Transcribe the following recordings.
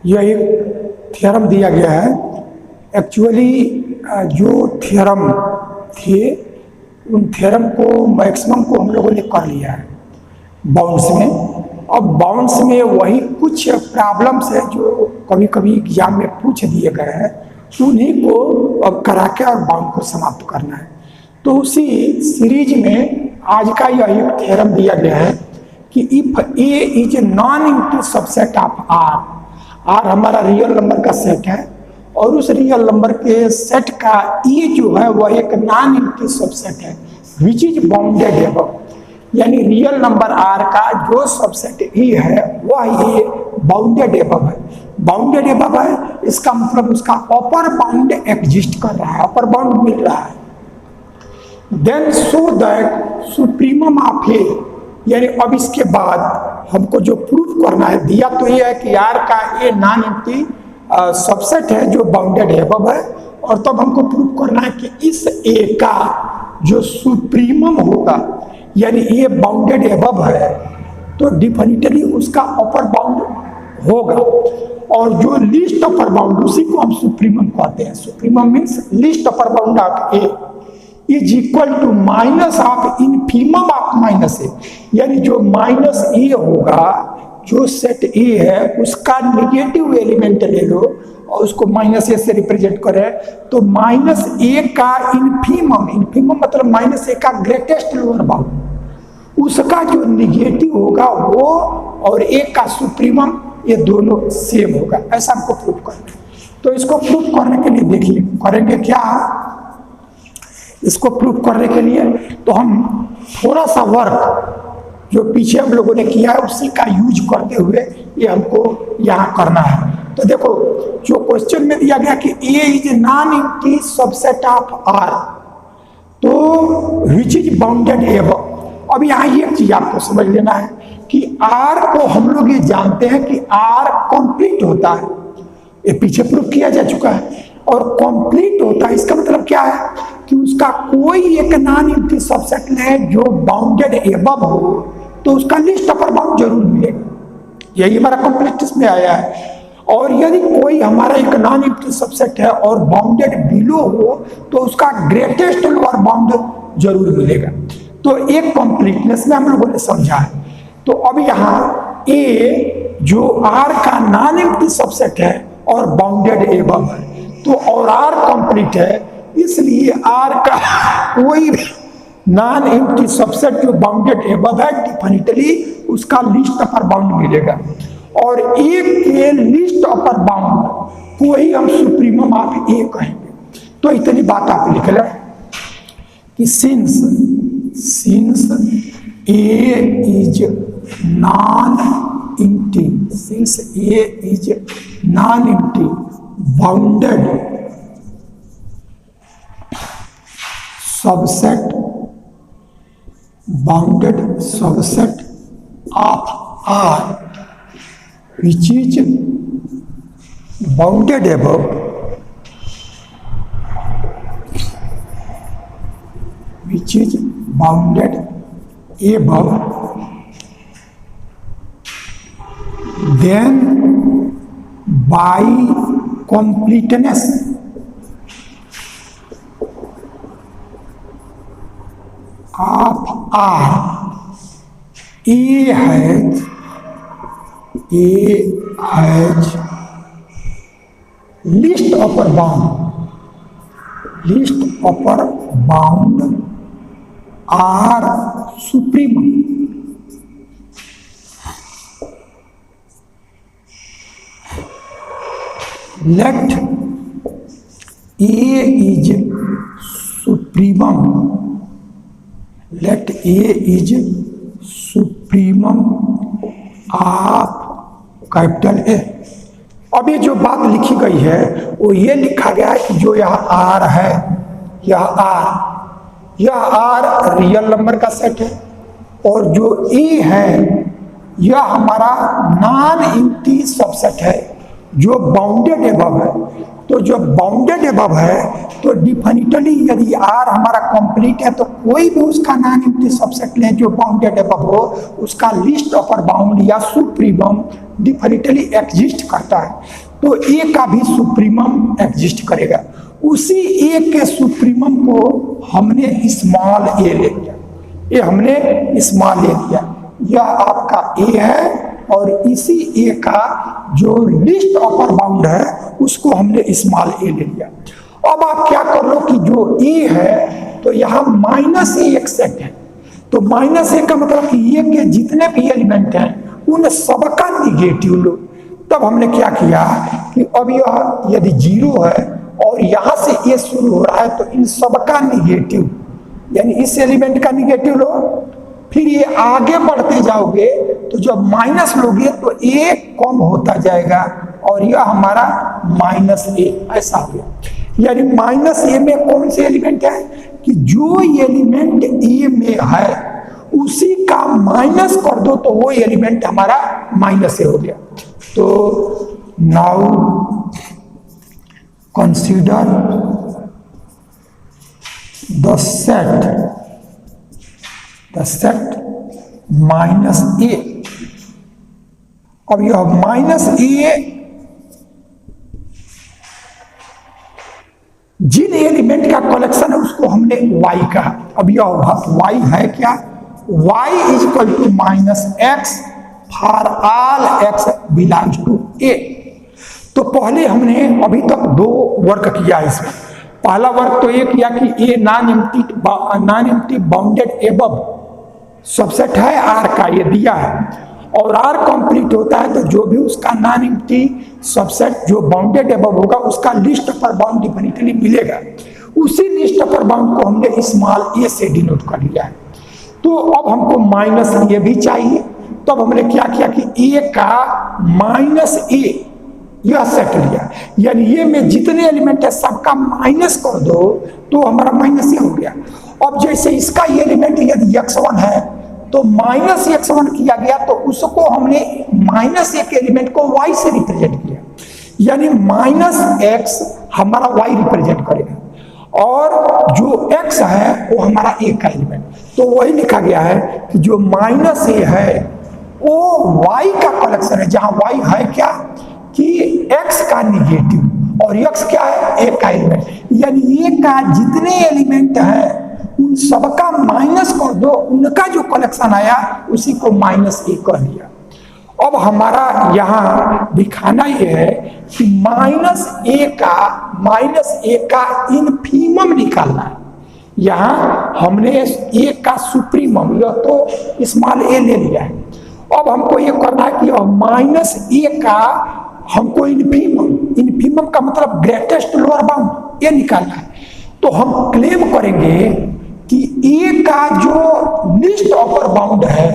यह एक थ्योरम दिया गया है। एक्चुअली जो थ्योरम थे उन थ्योरम को मैक्सिमम को हम लोगों ने कर लिया है बाउंड्स में। अब बाउंड्स में वही कुछ प्रॉब्लम्स है जो कभी कभी एग्जाम में पूछ दिए गए हैं, उन्हीं को अब करा के और बाउंड को समाप्त करना है। तो उसी सीरीज में आज का यह एक थ्योरम दिया गया है कि if A is a non integer subset of R हमारा रियल नंबर का सेट है और उस रियल नंबर के सेट का ए जो है वह एक नॉन इंटीजर सबसेट है विच इज बाउंडेड एबव, यानी रियल नंबर आर का जो सबसेट ए है वह ये बाउंडेड एबव है। बाउंडेड एबव है इसका मतलब उसका अपर बाउंड एग्जिस्ट कर रहा है, अपर बाउंड मिल रहा है। Then so that supremum of A, यानी अब इसके बाद हमको जो प्रूफ करना है, दिया तो ये है कि आर का ए नॉन एम्प्टी सबसेट है जो बाउंडेड एबव है, और तब हमको प्रूफ करना है कि इस ए का जो सुप्रीमम होगा, यानी ये बाउंडेड एबव है तो डिफिनिटली उसका अपर बाउंड होगा, और जो लीस्ट अपर बाउंड उसी को हम सुप्रीमम कहते हैं। Supremum means least upper bound of A is equal to minus of infimum of minus A, यानी जो माइनस ए होगा, जो सेट ए है उसका नेगेटिव एलिमेंट ले लो और उसको माइनस ए से रिप्रेजेंट करें, तो माइनस ए का इनफीमम, इनफीमम मतलब माइनस ए का ग्रेटेस्ट लोअर बाउंड, उसका जो निगेटिव होगा वो और ए का सुप्रीमम ये दोनों सेम होगा। ऐसा हमको प्रूफ करना है। तो इसको प्रूफ करने के लिए देखिए करेंगे क्या, इसको प्रूफ करने के लिए तो हम थोड़ा सा वर्क जो पीछे हम लोगों ने किया है उसी का यूज करते हुए ये हमको यहाँ करना है। तो देखो जो क्वेश्चन में दिया गया कि A is non integer subset of R, तो विच इज बाउंडेड एबव। अब यहाँ एक चीज आपको समझ लेना है कि आर को हम लोग ये जानते हैं कि आर कंप्लीट होता है, ये पीछे प्रूफ किया जा चुका है, और कंप्लीट होता है इसका मतलब क्या है कि उसका कोई एक नॉन इंटीजर सबसेट है जो बाउंडेड एबव हो तो उसका लिस्ट अपर बाउंड जरूर मिलेगा, यही हमारा कंप्लीटनेस में आया है। और यदि कोई हमारा एक नॉन इंटीजर सबसेट है और बाउंडेड बिलो हो तो उसका ग्रेटेस्ट लोअर बाउंड जरूर मिलेगा। तो एक कंप्लीटनेस में हम लोगों ने समझा है। तो अब यहाँ ए जो आर का नॉन इंटीजर सबसेट है और बाउंडेड एबव है, तो और आर कंप्लीट है, इसलिए आर का कोई भी नॉन एम्प्टी सबसेट जो बाउंडेड एबव है डेफिनेटली उसका लिस्ट अपर बाउंड मिलेगा, और एक के लिस्ट अपर बाउंड को ही हम सुप्रीमम ऑफ ए कहेंगे। तो इतनी बात आप लिख लें कि since A is non empty, since A is non empty bounded subset of R which is bounded above, then by completeness of R, A has least upper bound R supremum. Let A is supremum of capital A. अब ये जो बात लिखी गई है वो ये लिखा गया है कि जो यह आर है, यह आर रियल नंबर का सेट है, और जो ए है यह हमारा नॉन इंटीजर सबसेट है जो बाउंडेड एबव है, तो जो बाउंडेड एबव है तो डिफिनिटली यदि आर हमारा कंप्लीट है तो कोई भी उसका नॉन एम्प्टी सबसेट ले जो बाउंडेड एबव हो, उसका लिस्ट अपर बाउंड या सुप्रीमम डिफिनिटली एग्जिस्ट करता है। तो ए का भी सुप्रीमम एग्जिस्ट करेगा। उसी ए के सुप्रीमम को हमने स्मॉल ए ले लिया, ये हमने स्मॉल ए लिया, यह आपका ए है और इसी ए का जो लिस्ट अपर बाउंड है उसको हमने स्मॉल ए ले लिया। अब आप क्या कर लो कि जो ए है तो यहाँ माइनस ए एक सेट है, तो माइनस ए का मतलब कि ए के जितने भी एलिमेंट हैं उन सबका निगेटिव लो। तब हमने क्या किया कि अब यह यदि जीरो है और यहाँ से ए शुरू हो रहा है तो इन सबका निगेटिव, यानी इस एलिमेंट का निगेटिव लो, फिर ये आगे बढ़ते जाओगे तो जब माइनस लोगे तो ए कम होता जाएगा और यह हमारा माइनस ए ऐसा हो गया। यानी माइनस ए में कौन से एलिमेंट है कि जो एलिमेंट ए में है उसी का माइनस कर दो तो वो एलिमेंट हमारा माइनस ए हो गया। तो now consider the set minus A. अब यह माइनस ए जिन एलिमेंट का कलेक्शन है उसको हमने y कहा। अब यह y है क्या, y is equal to minus x for all x belongs to a। तो पहले हमने अभी तक दो वर्क किया इसमें। पहला वर्क तो ये किया कि a non empty bounded above subset है आर का, ये दिया है और आर कंप्लीट होता है तो जो भी उसका नॉन एम्प्टी सबसेट जो बाउंडेड एबव होगा उसका लिस्ट अपर बाउंड डिफिनिटली मिलेगा। उसी लिस्ट अपर बाउंड को हमने स्मॉल ए से डिनोट कर लिया है। तो अब हमको माइनस ए भी चाहिए, तब हमने क्या किया कि ए का माइनस ए यह सेट लिया, यानी ये में जितने एलिमेंट है सबका माइनस कर दो तो हमारा माइनस ये हो गया। अब जैसे इसका ये एलिमेंट यदि x1 है तो माइनस x1 किया गया तो उसको हमने माइनस एक एलिमेंट को y से रिप्रेजेंट किया, यानी माइनस x हमारा y रिप्रेजेंट करेगा और जो x है वो हमारा a का एलिमेंट। तो वही लिखा गया है कि जो माइनस a है वो y का कलेक्शन है, जहां y है क्या कि x का निगेटिव और x क्या है a का एलिमेंट, यानी a का जितने एलिमेंट है उन सबका माइनस कर दो, उनका जो कलेक्शन आया उसी को माइनस ए कर दिया। अब हमारा यहाँ दिखाना ये है कि माइनस ए का इनफीमम निकालना है। यहाँ हमने ए का सुप्रीमम यह तो स्मॉल ए ले लिया है। अब हमको ये करना है कि माइनस ए का हमको इनफीमम का मतलब ग्रेटेस्ट लोअर बाउंड ये निकालना है। तो हम क्लेम करेंगे कि ए का जो लिस्ट अपर बाउंड है,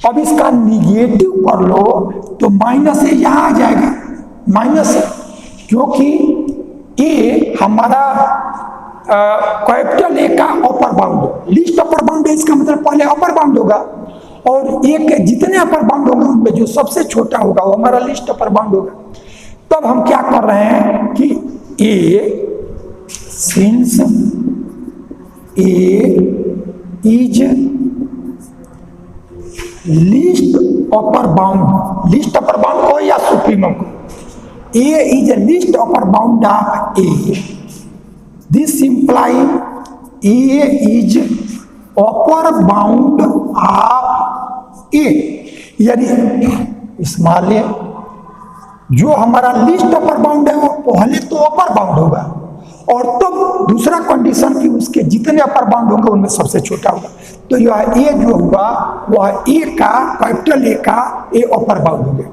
अब इसका निगेटिव कर लो तो माइनस ए यहां आ जाएगा, माइनस ए, क्योंकि ए हमारा कैपिटल ए का upper bound, list upper bound है, इसका मतलब पहले अपर बाउंड होगा और ए के जितने अपर बाउंड होगा उनमें जो सबसे छोटा होगा वो हमारा लिस्ट अपर बाउंड होगा। तब हम क्या कर रहे हैं कि A since A is least upper bound को या सुप्रीमम को, A is least upper bound of A, this imply A is upper bound of A, यानी स्मॉल ए जो हमारा लिस्ट अपर बाउंड है वो पहले तो अपर बाउंड होगा और तब दूसरा कंडीशन कि उसके जितने अपर बाउंड होंगे उनमें सबसे छोटा होगा। तो यह ए जो होगा वह ए का कैपिटल ए का ए अपर बाउंड हो गया।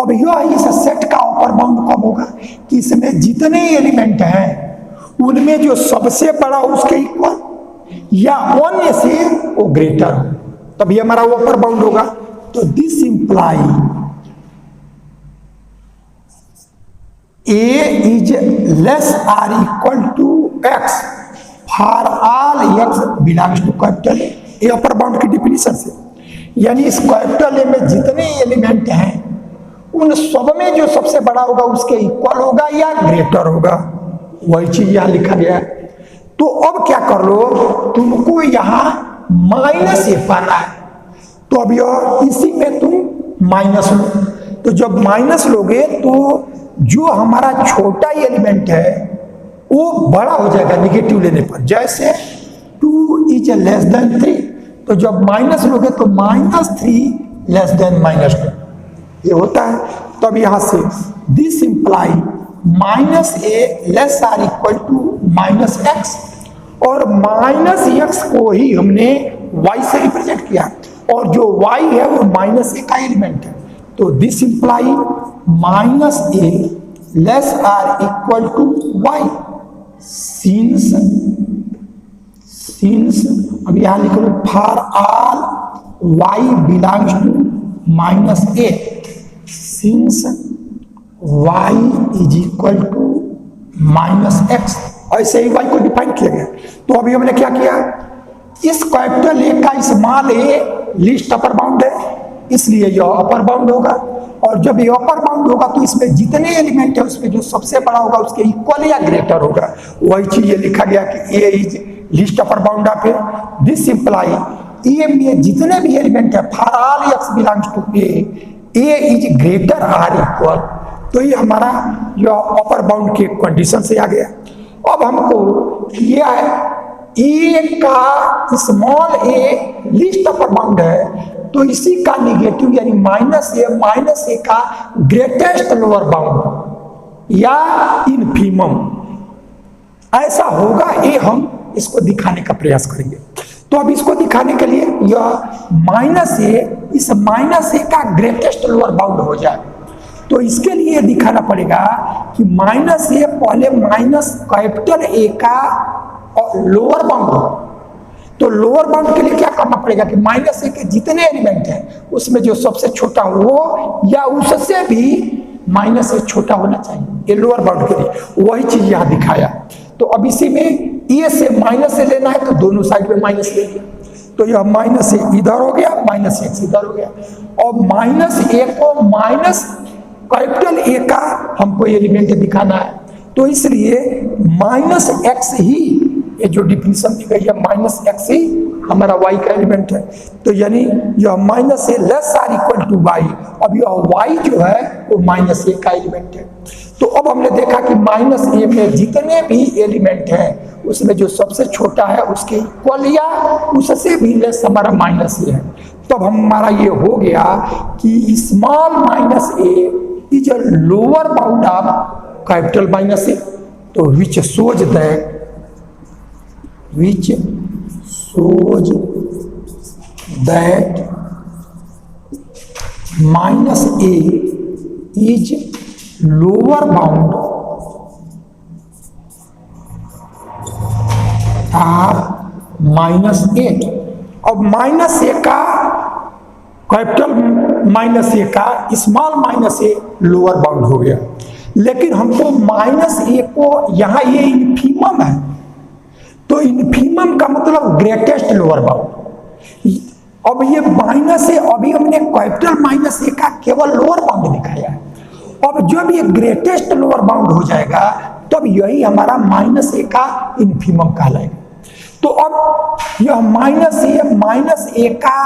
अब यह इस सेट का अपर बाउंड कब होगा कि इसमें जितने एलिमेंट हैं उनमें जो सबसे बड़ा उसके इक्वल या अन्य से वो ग्रेटर हो, तभी हमारा वो अपर बाउंड होगा। तो this imply A is less or equal to x for all x belongs to capital A, ये अपर बाउंड की डिफिनीशन से, यानी इस कैपिटल ए में जितने एलिमेंट हैं उन उन सब में जो सबसे बड़ा होगा उसके इक्वल होगा या ग्रेटर होगा, वही चीज यहां लिखा गया है। तो अब क्या कर लो, तुमको यहां माइनस ए पाना है, तो अब यह इसी में तुम माइनस लो। तो जब माइनस लोगे तो जो हमारा छोटा एलिमेंट है वो बड़ा हो जाएगा निगेटिव लेने पर। जैसे 2 इज लेस देन 3, तो जब माइनस लोगे तो -3 लेस देन -2 ये होता है। तो अब यहां से this imply -a less or equal to -x, और -x को ही हमने y से रिप्रेजेंट किया, और जो y है वो -a का एलिमेंट है। तो this imply -a less or equal to y, since अब यहां लिख लो for all y belongs to -a, since y is equal to -x, ऐसे ही y को डिफाइन किया गया। तो अभी हमने क्या किया, इस कैपिटल ए का स्मॉल ए लिस्ट अपर बाउंड है, इसलिए यह अपर बाउंड होगा, और जब ये अपर बाउंड होगा तो इसमें जितने एलिमेंट है उसमें जो सबसे बड़ा होगा उसके इक्वल या ग्रेटर होगा। वही चीज ये लिखा गया कि A is least upper bound of A, this imply A में जितने भी एलिमेंट है for all x belongs to A is greater or equal. तो ये हमारा यह अपर बाउंड के कंडीशन से आ गया। अब हमको यह है ए का स्मॉल ए लिस्ट अपर बाउंड है, तो इसी का निगेटिव यानी -a का ग्रेटेस्ट लोअर बाउंड या इनफीमम ऐसा होगा, ये हम इसको दिखाने का प्रयास करेंगे। तो अब इसको दिखाने के लिए यह -a इस -a का ग्रेटेस्ट लोअर बाउंड हो जाए, तो इसके लिए दिखाना पड़ेगा कि -a पहले कैपिटल A का लोअर बाउंड हो। तो लोअर बाउंड के लिए क्या करना पड़ेगा कि -a के जितने एलिमेंट हैं उसमें जो सबसे छोटा हो या उससे भी -a छोटा होना चाहिए, ये लोअर बाउंड के लिए। वही चीज यहां दिखाया। तो अब इसी में ए से -a लेना है तो दोनों साइड में माइनस ले लिया, तो यह -a इधर हो गया, -x इधर हो गया। और -a को माइनस कैपिटल ए का हमको एलिमेंट दिखाना है, तो इसलिए -x ही ये जो डिफिनीशन दी गई है -x ही हमारा y का एलिमेंट है। तो यानी यह -a less or equal to y, अब यह y जो है वो -a का एलिमेंट है। तो अब हमने देखा कि -a में जितने भी एलिमेंट हैं उसमें जो सबसे छोटा है उसके इक्वल या उससे भी लेस हमारा -a है। तब हमारा ये हो गया कि small -a is a lower bound of capital -a, तो which shows that -a is lower bound of -a। अब -a का कैपिटल -a का स्मॉल -a लोअर बाउंड हो गया, लेकिन हमको -a को यहाँ ये इनफीमम है, तो इनफीमम का मतलब ग्रेटेस्ट लोअर बाउंड। अब ये -a अभी हमने कैपिटल -a का केवल लोअर बाउंड दिखाया है, अब जब ये ग्रेटेस्ट लोअर बाउंड हो जाएगा तब यही हमारा -a का इनफीमम कहलाएगा। तो अब यह -a का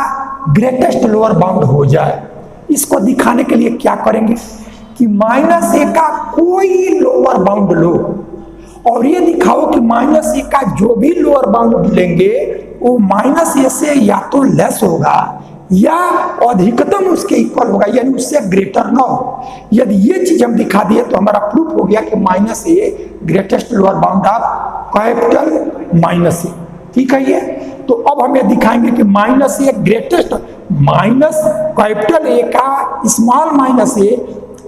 ग्रेटेस्ट लोअर बाउंड हो जाए, इसको दिखाने के लिए क्या करेंगे कि -a का कोई लोअर बाउंड लो और ये दिखाओ कि -a का जो भी लोअर बाउंड लेंगे वो -a से या तो लेस होगा या अधिकतम उसके इक्वल होगा, यानी उससे ग्रेटर ना हो। यदि ये चीज हम दिखा दिए तो हमारा प्रूफ हो गया कि -a greatest lower bound of capital -a। ठीक है ये। तो अब हम ये दिखाएंगे कि -a ग्रेटेस्ट कैपिटल A का स्मॉल -a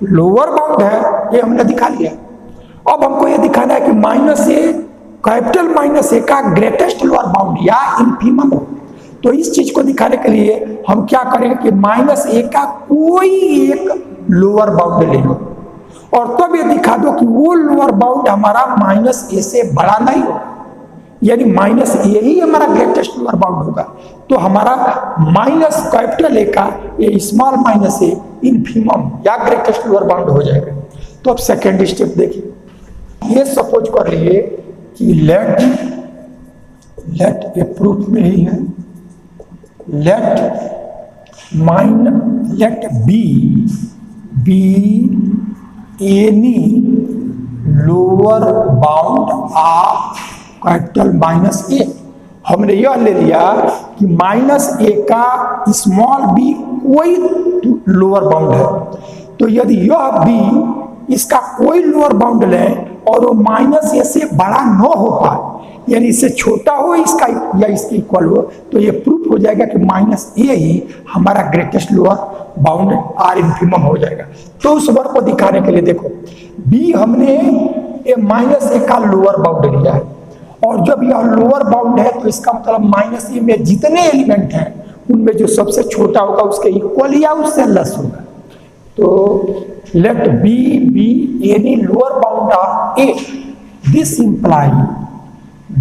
लोअर बाउंड है, ये हमने दिखा लिया। अब हमको ये दिखाना है कि -a कैपिटल -a का ग्रेटेस्ट लोअर बाउंड या इनफीमम हो। तो इस चीज को दिखाने के लिए हम क्या करेंगे कि -a का कोई एक लोअर बाउंड ले लो और तब ये दिखा दो कि वो लोअर बाउंड हमारा -a से बड़ा नहीं हो, यानी -a ही हमारा ग्रेटेस्ट लोअर बाउंड होगा। तो हमारा कैपिटल A का ये स्मॉल -a इन्फीमम या ग्रेटेस्ट लोअर बाउंड हो जाएगा। तो अब सेकेंड स्टेप देखिए, ये सपोज कर लिए कि लेट ए प्रूफ में ही है, let B any lower bound of capital minus A. हमने यह ले लिया कि माइनस ए का स्मॉल बी कोई लोअर बाउंड है, तो यदि यह बी इसका कोई लोअर बाउंड ले और वो माइनस ए से बड़ा न हो पाए, यानी इससे छोटा हो इसका या इसके इक्वल हो, तो ये प्रूफ हो जाएगा कि माइनस ए ही हमारा greatest lower bound or infimum हो जाएगा। तो उस वर्ग को दिखाने के लिए देखो, बी हमने माइनस ए का लोअर बाउंड लिया है, और जब यह लोअर बाउंड है तो इसका मतलब माइनस ए में जितने एलिमेंट हैं उनमें जो सबसे छोटा होगा उसके इक्वल या उससे लेस होगा। तो let B any lower bound of A, this imply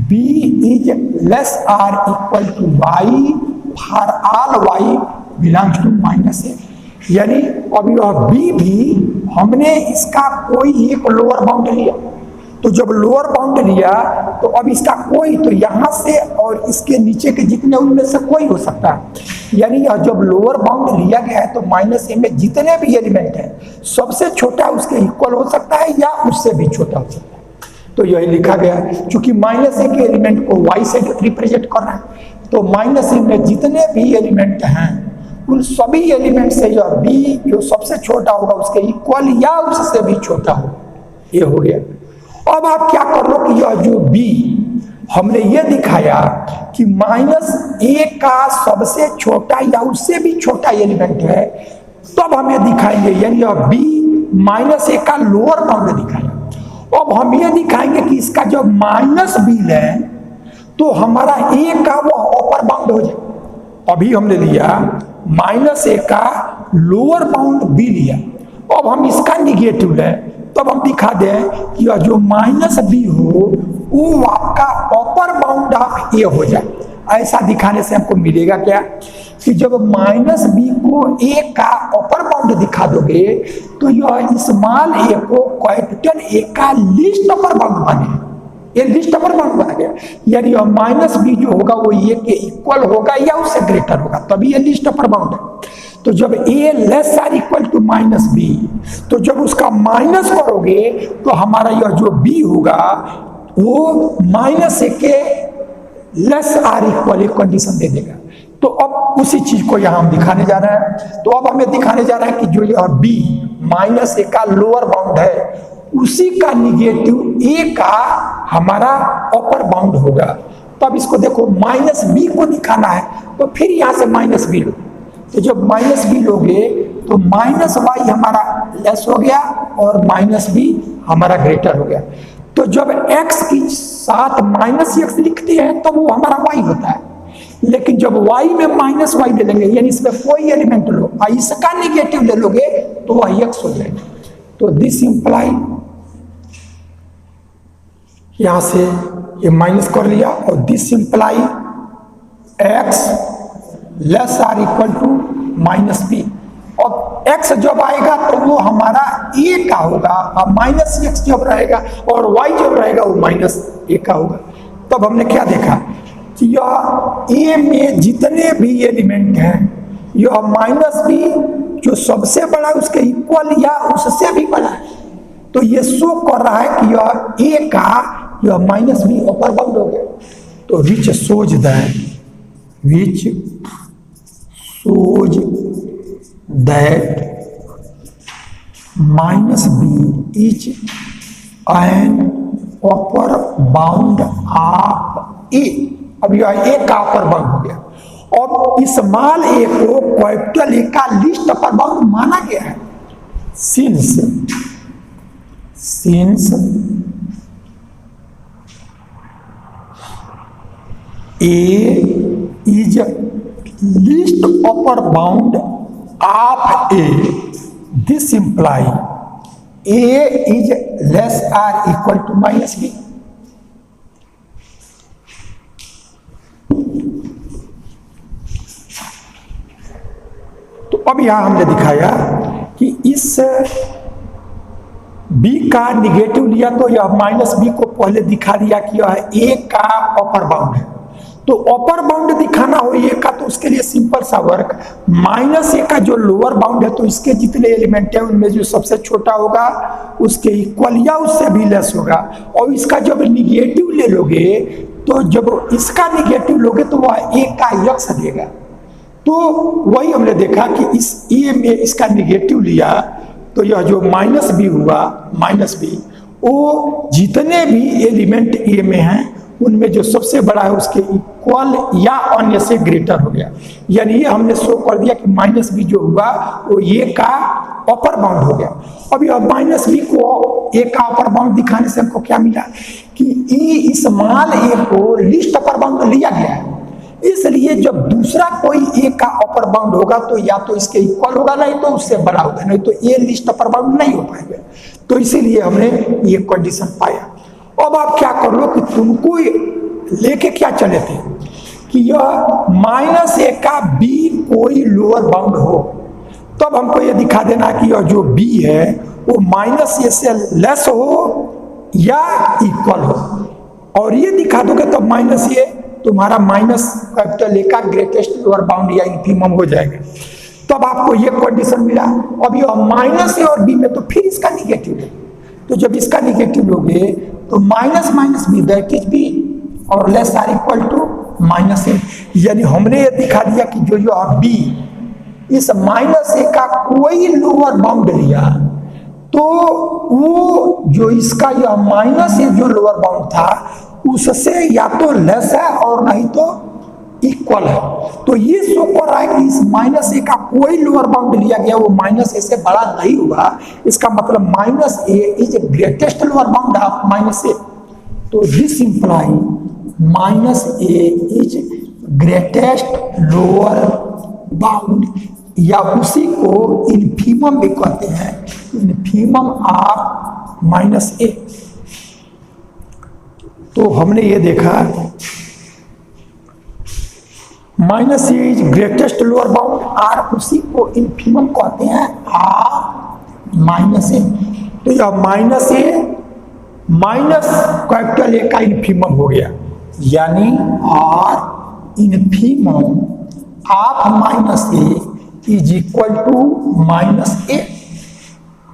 b is less or equal to y for all y belongs to minus A. यानी अब यह बी भी हमने इसका कोई एक लोअर बाउंड लिया, तो जब लोअर बाउंड लिया तो अब इसका कोई, तो यहां से और इसके नीचे के जितने उनमें से कोई हो सकता है। यानी यह जब लोअर बाउंड लिया गया है तो माइनस ए में जितने भी एलिमेंट हैं सबसे छोटा उसके इक्वल हो सकता है या उससे भी छोटा हो सकता है। तो यही लिखा गया है, क्योंकि माइनस ए के एलिमेंट को वाई से रिप्रेजेंट करना है, तो माइनस ए में जितने भी एलिमेंट हैं उन सभी एलिमेंट से यह बी जो सबसे छोटा होगा उसके इक्वल या उससे भी छोटा हो, ये हो गया। अब आप क्या कर लो कि यह जो बी हमने ये दिखाया कि माइनस ए का सबसे छोटा या उससे भी छोटा एलिमेंट है, तब हम ये दिखाएंगे, यानी यह बी माइनस ए का लोअर बाउंड दिखाया। अब हम ये दिखाएंगे कि इसका जब माइनस बी है तो हमारा ए का वो अपर बाउंड हो जाए। अभी हमने लिया माइनस ए का लोअर बाउंड बी लिया, अब हम इसका निगेटिव लें, तब हम दिखा दें कि जो माइनस बी हो वो आपका अपर बाउंड ऑफ ए हो जाए। ऐसा दिखाने से हमको मिलेगा क्या कि जब माइनस बी को ए का अपर बाउंड दिखा दोगे तो यह स्मॉल ए को कैपिटल ए का लीस्ट अपर बाउंड बने, ये लिस्ट अपर बाउंड बना गया। यानी यह माइनस बी जो होगा वो ए के इक्वल होगा या उससे ग्रेटर होगा, तभी ये लिस्ट अपर बाउंड है। तो जब A less or equal to minus B, तो जब उसका माइनस करोगे तो हमारा यह जो बी होगा वो माइनस ए के लेस आर इक्वल एक कंडीशन दे देगा। तो अब उसी चीज को यहां हम दिखाने जा रहे हैं। तो अब हमें दिखाने जा रहा है कि जो यह बी माइनस ए का लोअर बाउंड है उसी का निगेटिव ए का हमारा अपर बाउंड होगा। तब इसको देखो, माइनस बी को दिखाना है तो फिर यहां से माइनस बी लो, तो जब माइनस बी लोगे तो माइनस वाई हमारा लेस हो गया और माइनस बी हमारा ग्रेटर हो गया। तो जब x के साथ माइनस एक्स लिखते हैं तो वो हमारा y होता है, लेकिन जब y में माइनस वाई ले लेंगे यानी इसमें कोई एलिमेंट लो इसका निगेटिव ले लोगे तो वह x हो जाएगा। तो दिस इंप्लाई, यहां से ये माइनस कर लिया, और this imply x less or equal to minus B. और x जब आएगा तो वो हमारा a का होगा, और माइनस एक्स जब रहेगा और y जब रहेगा वो माइनस a का होगा। तब हमने क्या देखा कि यह a में जितने भी एलिमेंट हैं यह माइनस बी जो सबसे बड़ा उसके इक्वल या उससे भी बड़ा है, तो ये शो कर रहा है कि यह a का यह माइनस बी अपर बाउंड हो गया। तो which shows that minus b is an upper bound of A. अब यह ए का अपर बाउंड हो गया। अब स्मॉल ए को कैपिटल ए का लिस्ट अपर बाउंड माना गया है, since A is least upper bound of A, this imply A is less or equal to minus B. तो अब यहां हमने दिखाया कि इस बी का निगेटिव लिया तो यह माइनस बी को पहले दिखा दिया कि यह ए का अपर बाउंड है। तो अपर बाउंड दिखाना हो ए का तो उसके लिए सिंपल सा वर्क, माइनस ए का जो लोअर बाउंड है तो इसके जितने एलिमेंट है उनमें जो सबसे छोटा होगा उसके इक्वल या उससे भी लेस होगा। और इसका जब निगेटिव ले लोगे तो जब इसका निगेटिव लोगे तो वह ए का यक्स देगा। तो वही हमने देखा कि इस ए में इसका निगेटिव लिया तो यह जो माइनस बी हुआ, माइनस बी, वो जितने भी एलिमेंट ए में हैं उनमें जो सबसे बड़ा है उसके इक्वल या अन्य से ग्रेटर हो गया। यानी ये हमने शो कर दिया कि माइनस बी जो हुआ वो ए का अपर बाउंड हो गया। अब यह माइनस बी को ए का अपर बाउंड दिखाने से हमको क्या मिला कि इस स्मॉल ए को लिस्ट अपर बाउंड लिया गया है। इसलिए जब दूसरा कोई ए का अपर बाउंड होगा तो या तो इसके इक्वल होगा, नहीं तो उससे बड़ा होगा, नहीं तो ए लिस्ट अपर बाउंड नहीं हो पाएगा। तो इसीलिए हमने ये कंडीशन पाया। अब आप क्या कर लो कि तुमको लेके क्या चले थे कि यह माइनस ए का बी कोई लोअर बाउंड हो, तब हमको ये दिखा देना कि यह जो बी है वो माइनस ए से लेस हो या इक्वल हो। और ये दिखा दोगे तो माइनस ए तुम्हारा माइनस कैपिटल ए का ग्रेटेस्ट लोअर बाउंड या इन्फिमम हो जाएगा। तब आपको ये कंडीशन मिला। अब ये माइनस ए और बी में तो फिर इसका निगेटिव है, तो जब इसका निगेटिव लोगे तो minus minus b that is b और less or equal to minus A. यानी हमने ये दिखा दिया कि जो यह बी इस माइनस ए का कोई लोअर बाउंड लिया तो वो जो इसका यह माइनस ए जो लोअर बाउंड था उससे या तो लेस है और नहीं तो इक्वल है। तो ये शो कर रहा है कि इस माइनस ए का कोई लोअर बाउंड लिया गया वो माइनस ए से बड़ा नहीं हुआ। इसका मतलब minus A is greatest lower bound of minus A. तो this imply minus A is greatest lower bound या उसी को इन्फिमम भी कहते हैं, इन्फिमम ऑफ माइनस ए। तो हमने ये देखा minus A is greatest lower bound और उसी को इन्फिमम कहते हैं ऑफ माइनस ए। तो यह minus A minus capital A का इन्फिमम हो गया, यानी और infimum of minus A is equal to minus A.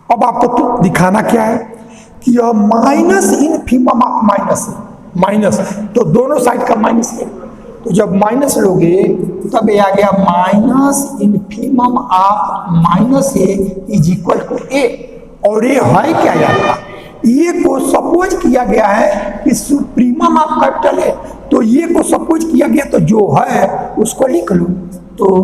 अब आपको तो दिखाना क्या है कि यह minus infimum of minus A, minus तो दोनों साइड का माइनस है। तो जब माइनस लोगे तब ये आ गया minus infimum of minus A is equal to A. और ये है क्या यार, ये को सपोज किया गया है कि सुप्रीमम ऑफ कैपिटल है। तो ये को सपोज किया गया तो जो है उसको लिख लो। तो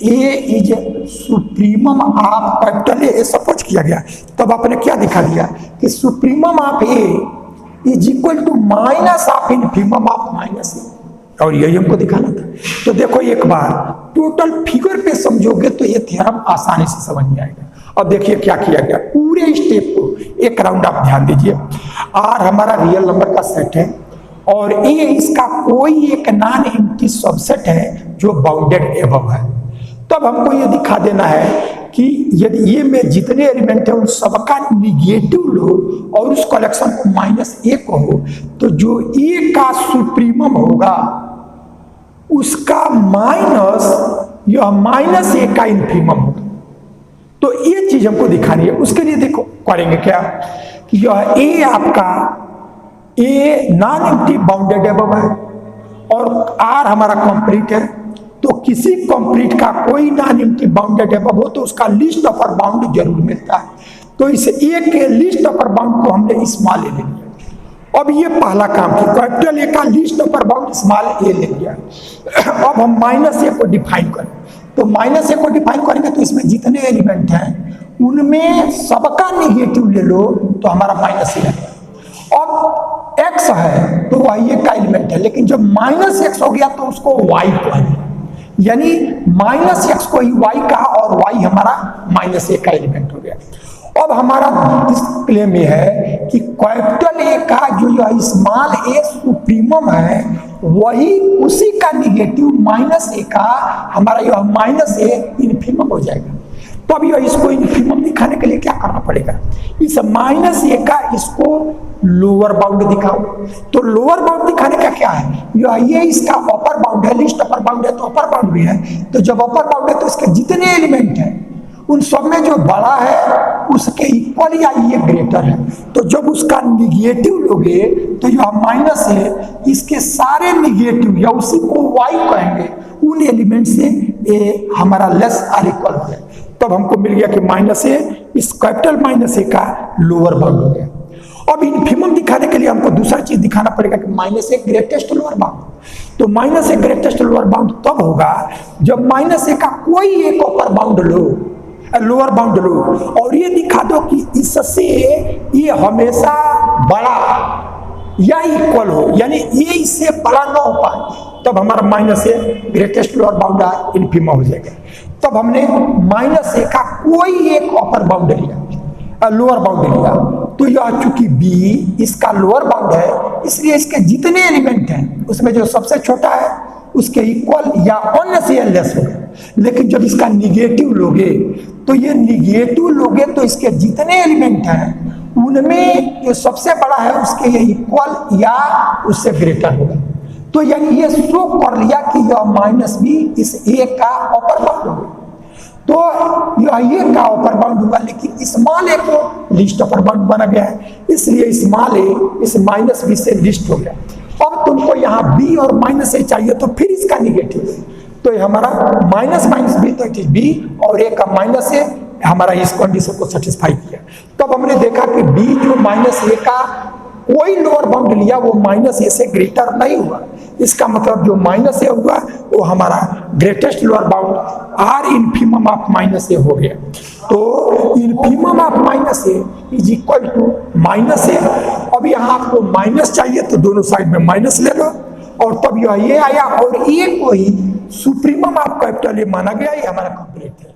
A is supremum of capital A suppose किया गया। तब आपने क्या दिखा दिया कि supremum of A is equal to minus of infimum of minus A, और यही हमको दिखाना था। तो देखो एक बार टोटल फिगर पे समझोगे तो ये थ्योरम आसानी से समझ में आएगा। अब देखिए क्या किया गया, पूरे स्टेप को एक राउंड आप ध्यान दीजिए। आर हमारा रियल नंबर का सेट है और ए इसका कोई एक नॉन एम्प्टी सबसेट है जो बाउंडेड एबव है। तब हमको ये दिखा देना है कि यदि ये में जितने एलिमेंट है उन सबका निगेटिव लो और उस कलेक्शन को माइनस ए को हो तो जो ए का सुप्रीमम होगा उसका माइनस यह माइनस ए का इन्फीमम होगा। तो ये चीज हमको दिखानी है। उसके लिए देखो करेंगे क्या कि यह ए आपका a non empty bounded above है और आर हमारा कंप्लीट है। तो किसी कंप्लीट का कोई नॉन एम्प्टी बाउंडेड एबव हो तो उसका लिस्ट अपर बाउंड जरूर मिलता है। तो इस ए के लिस्ट अपर बाउंड को हमने स्मॉल ए ले लिया। अब ये पहला काम कि कैपिटल ए का लिस्ट अपर बाउंड स्मॉल ए ले लिया। अब हम माइनस ए को डिफाइन करें। तो माइनस ए को डिफाइन करेंगे तो इसमें जितने एलिमेंट हैं उनमें सबका निगेटिव ले लो तो हमारा माइनस ए है। अब एक्स है तो वाई का एलिमेंट है, लेकिन जब माइनस एक्स हो गया तो उसको वाई कहेंगे, यानी माइनस एक्स को ही वाई का और वाई हमारा माइनस ए का एलिमेंट हो गया। अब हमारा क्लेम ये है कि कैपिटल ए का जो यह स्मॉल ए सुप्रीमम है वही उसी का निगेटिव माइनस ए का हमारा यह माइनस ए इन्फीमम हो जाएगा। तो अब यह इसको इन्फीमम दिखाने के लिए क्या करना पड़ेगा, इस माइनस ए का इसको लोअर बाउंड दिखाओ। तो लोअर बाउंड दिखाने का क्या है, ये इसका अपर बाउंड है, लिस्ट अपर बाउंड है तो अपर बाउंड भी है। तो जब अपर बाउंड है तो इसके जितने एलिमेंट हैं उन सब में जो बड़ा है उसके इक्वल या ये ग्रेटर है। तो जब उसका निगेटिव लोगे तो यह माइनस है, इसके सारे निगेटिव या उसी को वाई कहेंगे, उन एलिमेंट से ए हमारा लेस आर इक्वल हो गया। तब हमको मिल गया कि माइनस ए इस कैपिटल माइनस ए का लोअर बाउंड हो गया। अब इन्फीमम दिखाने के लिए हमको दूसरा चीज दिखाना पड़ेगा कि minus A greatest lower bound. तो minus A greatest lower bound तब होगा जब माइनस ए का कोई एक अपर बाउंड लो, लोअर बाउंड लो, और ये दिखा दो कि इससे ये हमेशा बड़ा या इक्वल हो, यानी ये इससे बड़ा ना हो पाए, तब हमारा minus A greatest lower bound infimum हो जाएगा। तब हमने माइनस ए का कोई एक अपर बाउंड लिया, लोअर बाउंड लिया, तो यह चूंकि b इसका लोअर बाउंड है इसलिए इसके जितने एलिमेंट हैं उसमें जो सबसे छोटा है उसके इक्वल या अन्य से लेस होगा। लेकिन जब इसका निगेटिव लोगे तो ये निगेटिव लोगे तो इसके जितने एलिमेंट हैं उनमें जो सबसे बड़ा है उसके ये इक्वल या उससे ग्रेटर होगा। तो यानी ये शो कर लिया कि यह माइनस बी इस ए का अपर बाउंड होगा। तो यह ए का अपर बाउंड हुआ, लेकिन स्मॉल ए को लिस्ट अपर बाउंड बना गया है, इसलिए स्मॉल ए इस माइनस बी से लिस्ट हो गया। अब तुमको यहाँ बी और माइनस ए चाहिए तो फिर इसका निगेटिव है, तो ये हमारा माइनस माइनस बी, तो इट इज बी और ए का माइनस ए हमारा इस कंडीशन को सेटिस्फाई किया। तब हमने देखा कि बी जो माइनस ए का कोई लोअर बाउंड लिया वो माइनस ए से ग्रेटर नहीं हुआ, इसका मतलब जो माइनस ए हुआ वो हमारा greatest lower bound or infimum of minus A हो गया। तो infimum of minus A is equal to minus A. अब यहाँ आपको माइनस चाहिए तो दोनों साइड में माइनस ले लो, और तब यह ये आया और ए को ही सुप्रीमम ऑफ कैपिटल ए माना गया, ये हमारा कंप्लीट है।